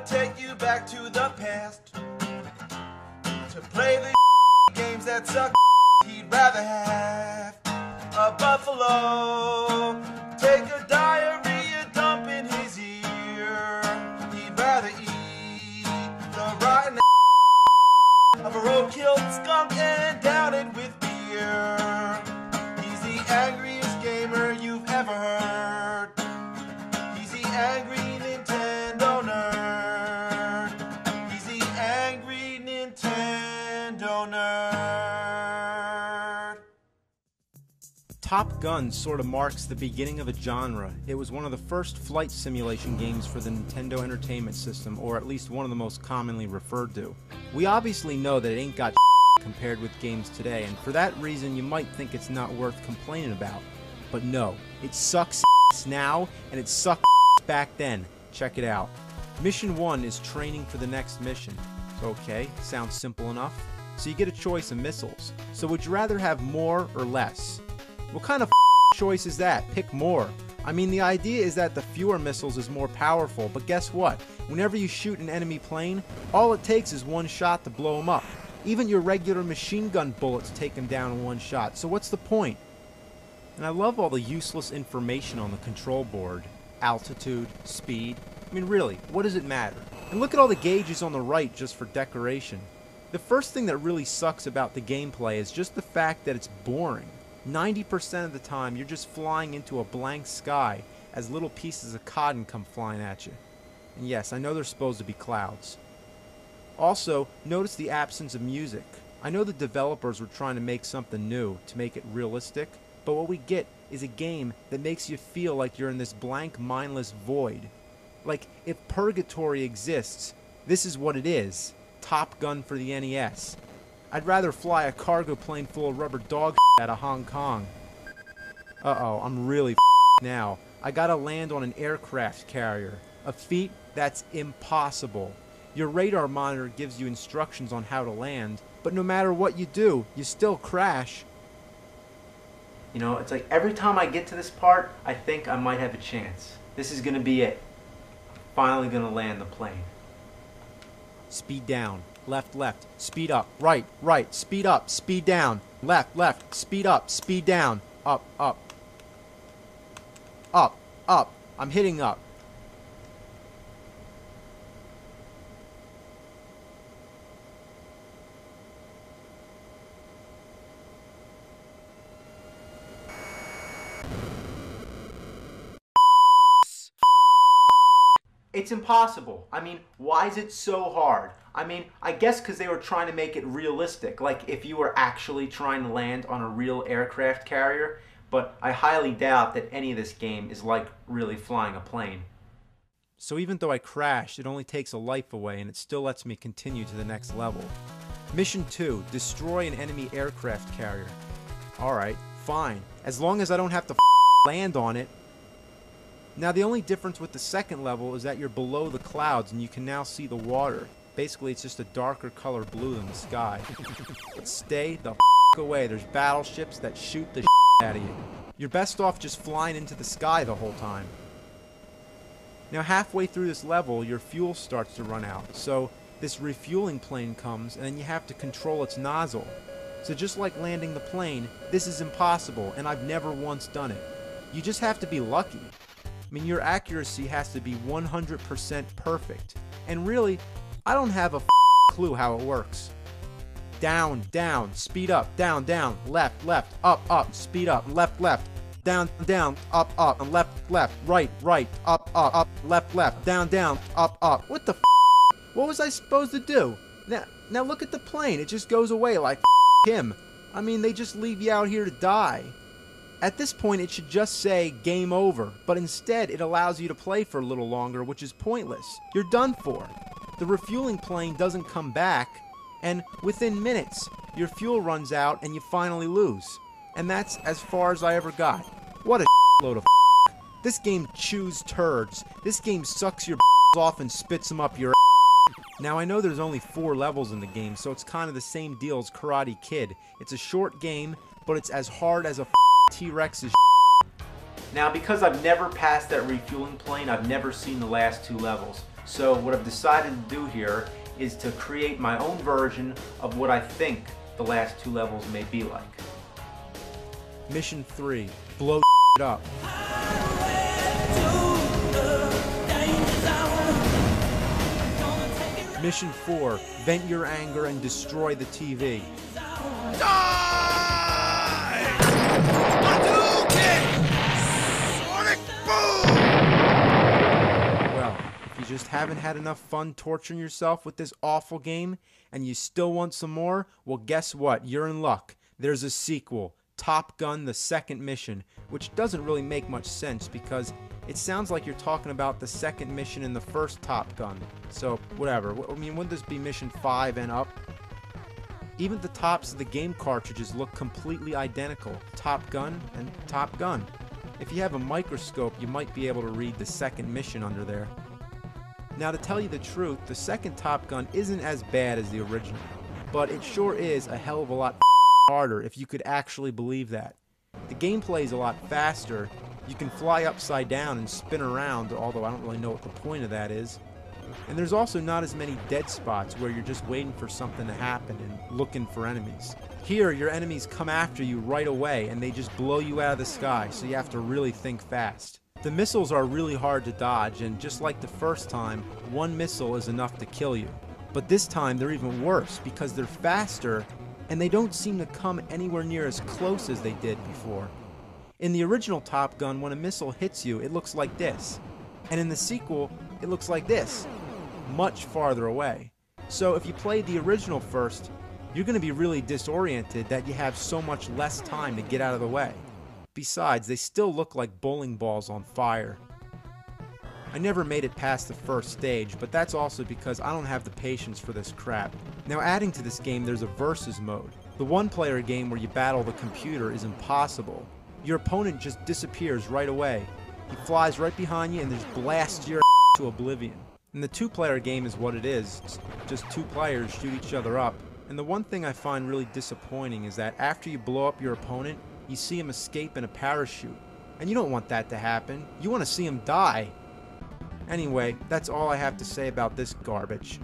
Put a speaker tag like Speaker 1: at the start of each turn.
Speaker 1: take you back to the past to play the games that suck. He'd rather have a buffalo take a diarrhea dump in his ear. He'd rather eat the rotten of a roadkill skunk and down it with beer. He's the angriest gamer you've ever heard. He's the angry Nintendo nerd. He's the angry Nintendo nerd.
Speaker 2: Top Gun sort of marks the beginning of a genre. It was one of the first flight simulation games for the Nintendo Entertainment System, or at least one of the most commonly referred to. We obviously know that it ain't got compared with games today, and for that reason you might think it's not worth complaining about. But no, it sucks now, and it sucked back then. Check it out. Mission 1 is training for the next mission. Okay, sounds simple enough. So you get a choice of missiles. So would you rather have more or less? What kind of choice is that? Pick more. I mean, the idea is that the fewer missiles is more powerful, but guess what? Whenever you shoot an enemy plane, all it takes is one shot to blow them up. Even your regular machine gun bullets take them down in one shot, so what's the point? And I love all the useless information on the control board. Altitude, speed. I mean, really, what does it matter? And look at all the gauges on the right just for decoration. The first thing that really sucks about the gameplay is just the fact that it's boring. 90% of the time, you're just flying into a blank sky as little pieces of cotton come flying at you. And yes, I know they're supposed to be clouds. Also, notice the absence of music. I know the developers were trying to make something new, to make it realistic, but what we get is a game that makes you feel like you're in this blank, mindless void. Like, if purgatory exists, this is what it is. Top Gun for the NES. I'd rather fly a cargo plane full of rubber dog out of Hong Kong. Uh-oh, I'm really now. I gotta land on an aircraft carrier. A feat that's impossible. Your radar monitor gives you instructions on how to land, but no matter what you do, you still crash. You know, it's like every time I get to this part, I think I might have a chance. This is gonna be it. I'm finally gonna land the plane. Speed down. Left, left, speed up, right, right, speed up, speed down, left, left, speed up, speed down, up, up, up, up, I'm hitting up. It's impossible. I mean, why is it so hard? I mean, I guess because they were trying to make it realistic, like if you were actually trying to land on a real aircraft carrier, but I highly doubt that any of this game is like really flying a plane. So even though I crashed, it only takes a life away and it still lets me continue to the next level. Mission 2, destroy an enemy aircraft carrier. Alright, fine. As long as I don't have to land on it. Now the only difference with the second level is that you're below the clouds and you can now see the water. Basically it's just a darker color blue than the sky. But stay the away, there's battleships that shoot the out of you. You're best off just flying into the sky the whole time. Now halfway through this level your fuel starts to run out, so this refueling plane comes and then you have to control its nozzle. So just like landing the plane, this is impossible and I've never once done it. You just have to be lucky. I mean, your accuracy has to be 100% perfect. And really, I don't have a clue how it works. Down, down, speed up, down, down, left, left, up, up, speed up, left, left, down, down, up, up, and left, left, right, right, up, up, left, left, down, down, up, up. What the What was I supposed to do? Now look at the plane. It just goes away like him. I mean, they just leave you out here to die. At this point, it should just say game over, but instead it allows you to play for a little longer, which is pointless. You're done for. The refueling plane doesn't come back, and within minutes, your fuel runs out and you finally lose. And that's as far as I ever got. What a load of This game chews turds. This game sucks your off and spits them up your Now I know there's only 4 levels in the game, so it's kind of the same deal as Karate Kid. It's a short game, but it's as hard as a T-Rex's Now, because I've never passed that refueling plane, I've never seen the last 2 levels. So what I've decided to do here is to create my own version of what I think the last 2 levels may be like. Mission 3, blow up. Mission 4, vent your anger and destroy the TV. Well, if you just haven't had enough fun torturing yourself with this awful game and you still want some more, well, guess what? You're in luck. There's a sequel, Top Gun: The Second Mission, which doesn't really make much sense because it sounds like you're talking about the second mission in the first Top Gun. So, whatever. I mean, wouldn't this be Mission 5 and up? Even the tops of the game cartridges look completely identical. Top Gun and Top Gun. If you have a microscope, you might be able to read the second mission under there. Now, to tell you the truth, the second Top Gun isn't as bad as the original, but it sure is a hell of a lot harder if you could actually believe that. The gameplay is a lot faster. You can fly upside down and spin around, although I don't really know what the point of that is. And there's also not as many dead spots where you're just waiting for something to happen and looking for enemies. Here, your enemies come after you right away and they just blow you out of the sky, so you have to really think fast. The missiles are really hard to dodge, and just like the first time, one missile is enough to kill you. But this time they're even worse because they're faster and they don't seem to come anywhere near as close as they did before. In the original Top Gun, when a missile hits you, it looks like this. And in the sequel, it looks like this, much farther away. So if you played the original first, you're going to be really disoriented that you have so much less time to get out of the way. Besides, they still look like bowling balls on fire. I never made it past the first stage, but that's also because I don't have the patience for this crap. Now, adding to this game, there's a versus mode. The one-player game where you battle the computer is impossible. Your opponent just disappears right away. He flies right behind you and just blasts your to oblivion. And the two-player game is what it is. It's just 2 players shoot each other up. And the one thing I find really disappointing is that after you blow up your opponent, you see him escape in a parachute. And you don't want that to happen. You want to see him die. Anyway, that's all I have to say about this garbage.